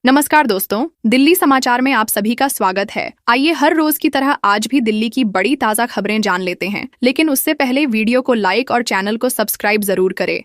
नमस्कार दोस्तों, दिल्ली समाचार में आप सभी का स्वागत है। आइए हर रोज की तरह आज भी दिल्ली की बड़ी ताजा खबरें जान लेते हैं, लेकिन उससे पहले वीडियो को लाइक और चैनल को सब्सक्राइब जरूर करें।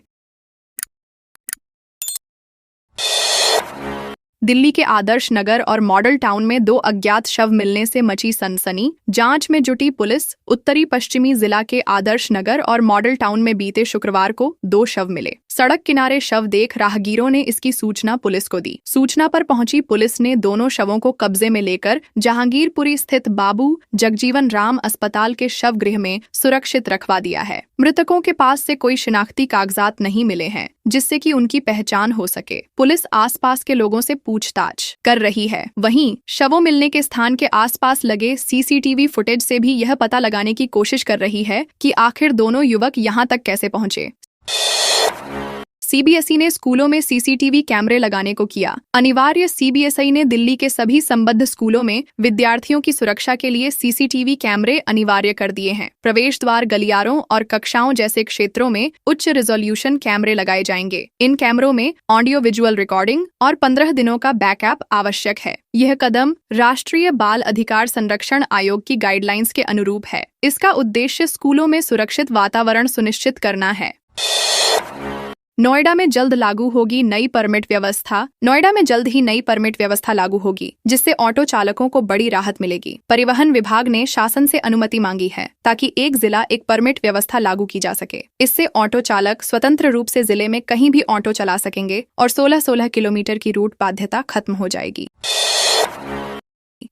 दिल्ली के आदर्श नगर और मॉडल टाउन में 2 अज्ञात शव मिलने से मची सनसनी। जांच में जुटी पुलिस। उत्तरी पश्चिमी जिला के आदर्श नगर और मॉडल टाउन में बीते शुक्रवार को 2 शव मिले। सड़क किनारे शव देख राहगीरों ने इसकी सूचना पुलिस को दी। सूचना पर पहुंची पुलिस ने दोनों शवों को कब्जे में लेकर जहांगीरपुरी स्थित बाबू जगजीवन राम अस्पताल के शव गृह में सुरक्षित रखवा दिया है। मृतकों के पास से कोई शिनाख्ती कागजात नहीं मिले हैं, जिससे कि उनकी पहचान हो सके। पुलिस आसपास के लोगों से पूछताछ कर रही है। वहीं शवों मिलने के स्थान के आसपास लगे सीसीटीवी फुटेज से भी यह पता लगाने की कोशिश कर रही है कि आखिर दोनों युवक यहां तक कैसे पहुंचे। सीबीएसई ने स्कूलों में सीसीटीवी कैमरे लगाने को किया अनिवार्य। सीबीएसई ने दिल्ली के सभी संबद्ध स्कूलों में विद्यार्थियों की सुरक्षा के लिए सीसीटीवी कैमरे अनिवार्य कर दिए हैं। प्रवेश द्वार, गलियारों और कक्षाओं जैसे क्षेत्रों में उच्च रिजोल्यूशन कैमरे लगाए जाएंगे। इन कैमरों में ऑडियो विजुअल रिकॉर्डिंग और 15 दिनों का बैकअप आवश्यक है। यह कदम राष्ट्रीय बाल अधिकार संरक्षण आयोग की गाइडलाइंस के अनुरूप है। इसका उद्देश्य स्कूलों में सुरक्षित वातावरण सुनिश्चित करना है। नोएडा में जल्द लागू होगी नई परमिट व्यवस्था। नोएडा में जल्द ही नई परमिट व्यवस्था लागू होगी, जिससे ऑटो चालकों को बड़ी राहत मिलेगी। परिवहन विभाग ने शासन से अनुमति मांगी है ताकि एक जिला एक परमिट व्यवस्था लागू की जा सके। इससे ऑटो चालक स्वतंत्र रूप से जिले में कहीं भी ऑटो चला सकेंगे और 16-16 किलोमीटर की रूट बाध्यता खत्म हो जाएगी।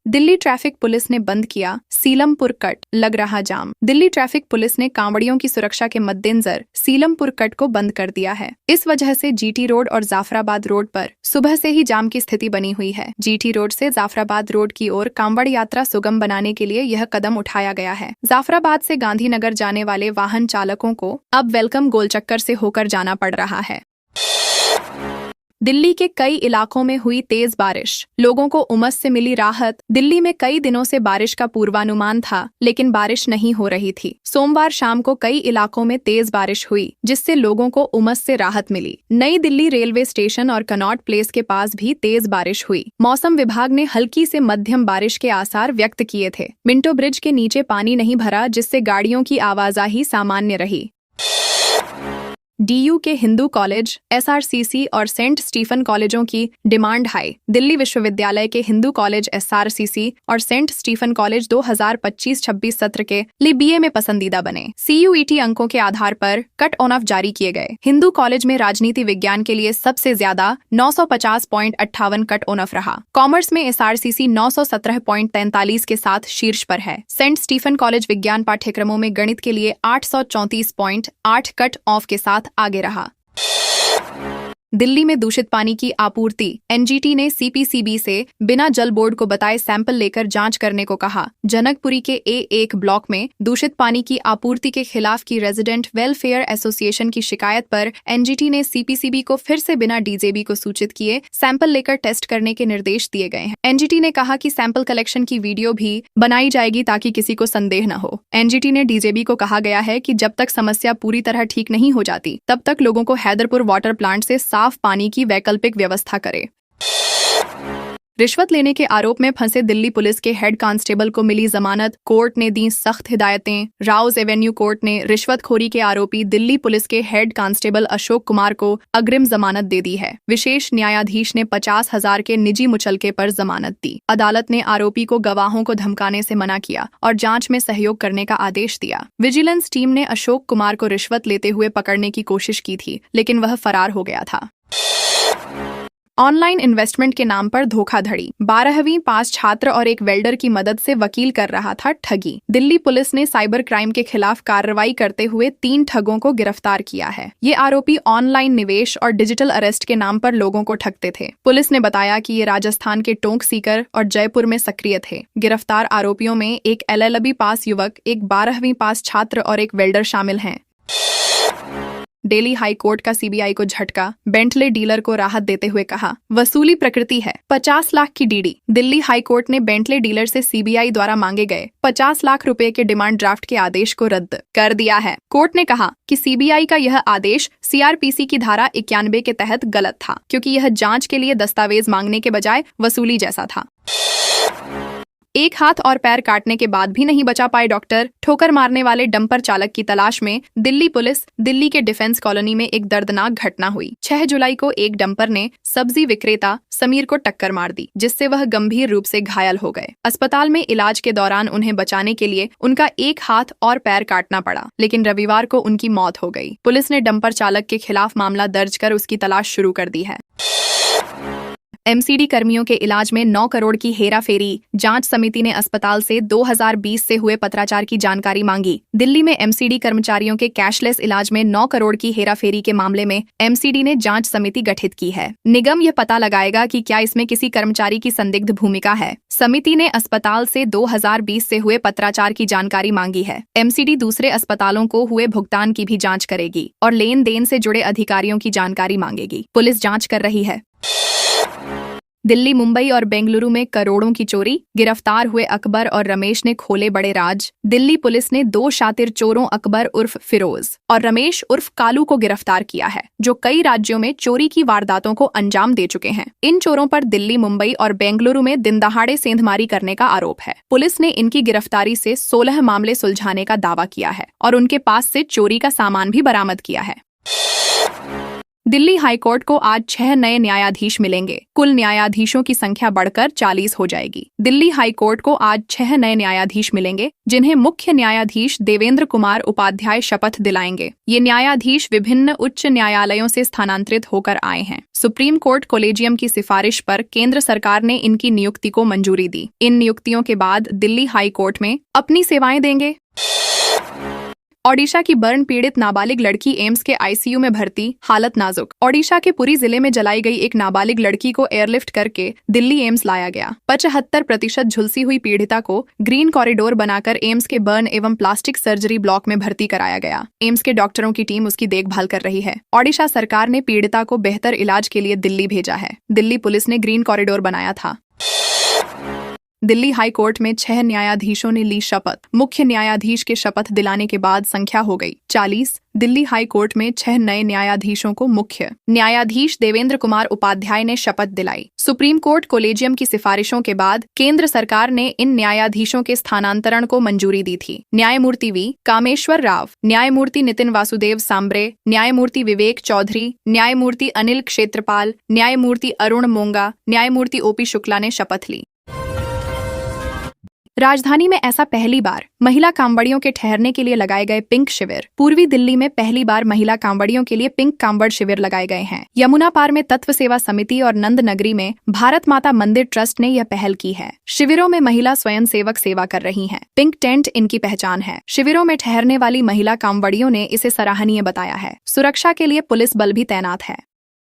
दिल्ली ट्रैफिक पुलिस ने बंद किया सीलमपुर कट, लग रहा जाम। दिल्ली ट्रैफिक पुलिस ने कांवड़ियों की सुरक्षा के मद्देनजर सीलमपुर कट को बंद कर दिया है। इस वजह से जीटी रोड और जाफराबाद रोड पर सुबह से ही जाम की स्थिति बनी हुई है। जीटी रोड से जाफराबाद रोड की ओर कांवड़ यात्रा सुगम बनाने के लिए यह कदम उठाया गया है। जाफराबाद से गांधीनगर जाने वाले वाहन चालकों को अब वेलकम गोलचक्कर से होकर जाना पड़ रहा है। दिल्ली के कई इलाकों में हुई तेज बारिश, लोगों को उमस से मिली राहत। दिल्ली में कई दिनों से बारिश का पूर्वानुमान था, लेकिन बारिश नहीं हो रही थी। सोमवार शाम को कई इलाकों में तेज बारिश हुई, जिससे लोगों को उमस से राहत मिली। नई दिल्ली रेलवे स्टेशन और कनॉट प्लेस के पास भी तेज बारिश हुई। मौसम विभाग ने हल्की से मध्यम बारिश के आसार व्यक्त किए थे। मिंटो ब्रिज के नीचे पानी नहीं भरा, जिससे गाड़ियों की आवाजाही सामान्य रही। डीयू के हिंदू कॉलेज, एसआरसीसी और सेंट स्टीफन कॉलेजों की डिमांड हाई। दिल्ली विश्वविद्यालय के हिंदू कॉलेज एसआरसीसी और सेंट स्टीफन कॉलेज 2025-26 सत्र के लिए बीए में पसंदीदा बने। सीयूईटी अंकों के आधार पर कट ऑन ऑफ जारी किए गए। हिंदू कॉलेज में राजनीति विज्ञान के लिए सबसे ज्यादा 950.58 कट ऑन ऑफ रहा। कॉमर्स में एसआरसीसी 917.43 के साथ शीर्ष पर है। सेंट स्टीफन कॉलेज विज्ञान पाठ्यक्रमों में गणित के लिए 834.8 कट ऑफ के साथ आगे रहा। दिल्ली में दूषित पानी की आपूर्ति। एनजीटी ने सीपीसीबी से बिना जल बोर्ड को बताए सैंपल लेकर जांच करने को कहा। जनकपुरी के A1 ब्लॉक में दूषित पानी की आपूर्ति के खिलाफ की रेजिडेंट वेलफेयर एसोसिएशन की शिकायत पर एनजीटी ने सीपीसीबी को फिर से बिना डीजेबी को सूचित किए सैंपल लेकर टेस्ट करने के निर्देश दिए गए हैं। एनजीटी ने कहा कि सैंपल कलेक्शन की वीडियो भी बनाई जाएगी ताकि किसी को संदेह न हो। एनजीटी ने डीजेबी को कहा गया है कि जब तक समस्या पूरी तरह ठीक नहीं हो जाती, तब तक लोगों को हैदरपुर वाटर प्लांट से साफ पानी की वैकल्पिक व्यवस्था करे। रिश्वत लेने के आरोप में फंसे दिल्ली पुलिस के हेड कांस्टेबल को मिली जमानत। कोर्ट ने दी सख्त हिदायतें। राउज एवेन्यू कोर्ट ने रिश्वतखोरी के आरोपी दिल्ली पुलिस के हेड कांस्टेबल अशोक कुमार को अग्रिम जमानत दे दी है। विशेष न्यायाधीश ने 50,000 के निजी मुचलके पर जमानत दी। अदालत ने आरोपी को गवाहों को धमकाने से मना किया और जांच में सहयोग करने का आदेश दिया। विजिलेंस टीम ने अशोक कुमार को रिश्वत लेते हुए पकड़ने की कोशिश की थी, लेकिन वह फरार हो गया था। ऑनलाइन इन्वेस्टमेंट के नाम पर धोखाधड़ी। 12वीं पास छात्र और एक वेल्डर की मदद से वकील कर रहा था ठगी। दिल्ली पुलिस ने साइबर क्राइम के खिलाफ कार्रवाई करते हुए 3 ठगों को गिरफ्तार किया है। ये आरोपी ऑनलाइन निवेश और डिजिटल अरेस्ट के नाम पर लोगों को ठगते थे। पुलिस ने बताया कि ये राजस्थान के टोंक सीकर और जयपुर में सक्रिय थे। गिरफ्तार आरोपियों में एक LLB पास युवक, एक 12वीं पास छात्र और एक वेल्डर शामिल हैं। दिल्ली हाई कोर्ट का सीबीआई को झटका, बेंटले डीलर को राहत देते हुए कहा वसूली प्रकृति है, 50 लाख की डीडी। दिल्ली हाई कोर्ट ने बेंटले डीलर से सीबीआई द्वारा मांगे गए 50 लाख रुपए के डिमांड ड्राफ्ट के आदेश को रद्द कर दिया है। कोर्ट ने कहा कि सीबीआई का यह आदेश सीआरपीसी की धारा 91 के तहत गलत था, क्योंकि यह जांच के लिए दस्तावेज मांगने के बजाय वसूली जैसा था। एक हाथ और पैर काटने के बाद भी नहीं बचा पाए डॉक्टर। ठोकर मारने वाले डंपर चालक की तलाश में दिल्ली पुलिस। दिल्ली के डिफेंस कॉलोनी में एक दर्दनाक घटना हुई। 6 जुलाई को एक डंपर ने सब्जी विक्रेता समीर को टक्कर मार दी, जिससे वह गंभीर रूप से घायल हो गए। अस्पताल में इलाज के दौरान उन्हें बचाने के लिए उनका एक हाथ और पैर काटना पड़ा, लेकिन रविवार को उनकी मौत हो गई। पुलिस ने डंपर चालक के खिलाफ मामला दर्ज कर उसकी तलाश शुरू कर दी है। एमसीडी कर्मियों के इलाज में 9 करोड़ की हेराफेरी। जांच समिति ने अस्पताल से 2020 से हुए पत्राचार की जानकारी मांगी। दिल्ली में एमसीडी कर्मचारियों के कैशलेस इलाज में 9 करोड़ की हेराफेरी के मामले में एमसीडी ने जांच समिति गठित की है। निगम यह पता लगाएगा कि क्या इसमें किसी कर्मचारी की संदिग्ध भूमिका है। समिति ने अस्पताल से 2020 से हुए पत्राचार की जानकारी मांगी है। एमसीडी दूसरे अस्पतालों को हुए भुगतान की भी जाँच करेगी और लेन देन से जुड़े अधिकारियों की जानकारी मांगेगी। पुलिस जाँच कर रही है। दिल्ली, मुंबई और बेंगलुरु में करोड़ों की चोरी। गिरफ्तार हुए अकबर और रमेश ने खोले बड़े राज। दिल्ली पुलिस ने 2 शातिर चोरों अकबर उर्फ फिरोज और रमेश उर्फ कालू को गिरफ्तार किया है, जो कई राज्यों में चोरी की वारदातों को अंजाम दे चुके हैं। इन चोरों पर दिल्ली, मुंबई और बेंगलुरु में दिनदहाड़े सेंधमारी करने का आरोप है। पुलिस ने इनकी गिरफ्तारी से 16 मामले सुलझाने का दावा किया है और उनके पास से चोरी का सामान भी बरामद किया है। दिल्ली हाईकोर्ट को आज 6 नए न्यायाधीश मिलेंगे। कुल न्यायाधीशों की संख्या बढ़कर 40 हो जाएगी। दिल्ली हाईकोर्ट को आज 6 नए न्यायाधीश मिलेंगे, जिन्हें मुख्य न्यायाधीश देवेंद्र कुमार उपाध्याय शपथ दिलाएंगे। ये न्यायाधीश विभिन्न उच्च न्यायालयों से स्थानांतरित होकर आए हैं। सुप्रीम कोर्ट कोलेजियम की सिफारिश पर केंद्र सरकार ने इनकी नियुक्ति को मंजूरी दी। इन नियुक्तियों के बाद दिल्ली हाईकोर्ट में अपनी सेवाएं देंगे। ओडिशा की बर्न पीड़ित नाबालिग लड़की एम्स के आईसीयू में भर्ती, हालत नाजुक। ओडिशा के पुरी जिले में जलाई गई एक नाबालिग लड़की को एयरलिफ्ट करके दिल्ली एम्स लाया गया। 75% झुलसी हुई पीड़िता को ग्रीन कॉरिडोर बनाकर एम्स के बर्न एवं प्लास्टिक सर्जरी ब्लॉक में भर्ती कराया गया। एम्स के डॉक्टरों की टीम उसकी देखभाल कर रही है। ओडिशा सरकार ने पीड़िता को बेहतर इलाज के लिए दिल्ली भेजा है। दिल्ली पुलिस ने ग्रीन कॉरिडोर बनाया था। दिल्ली हाई कोर्ट में 6 न्यायाधीशों ने ली शपथ। मुख्य न्यायाधीश के शपथ दिलाने के बाद संख्या हो गई 40। दिल्ली हाई कोर्ट में 6 नए न्यायाधीशों को मुख्य न्यायाधीश देवेंद्र कुमार उपाध्याय ने शपथ दिलाई। सुप्रीम कोर्ट कोलेजियम की सिफारिशों के बाद केंद्र सरकार ने इन न्यायाधीशों के स्थानांतरण को मंजूरी दी थी। न्यायमूर्ति वी कामेश्वर राव, न्यायमूर्ति नितिन वासुदेव सांबरे, न्यायमूर्ति विवेक चौधरी, न्यायमूर्ति अनिल क्षेत्रपाल, न्यायमूर्ति अरुण मोंगा, न्यायमूर्ति ओपी शुक्ला ने शपथ ली। राजधानी में ऐसा पहली बार महिला कांवड़ियों के ठहरने के लिए लगाए गए पिंक शिविर। पूर्वी दिल्ली में पहली बार महिला कांवड़ियों के लिए पिंक कांवड़ शिविर लगाए गए हैं। यमुना पार में तत्व सेवा समिति और नंद नगरी में भारत माता मंदिर ट्रस्ट ने यह पहल की है। शिविरों में महिला स्वयंसेवक सेवा कर रही हैं। पिंक टेंट इनकी पहचान है। शिविरों में ठहरने वाली महिला कांवड़ियों ने इसे सराहनीय बताया है। सुरक्षा के लिए पुलिस बल भी तैनात है।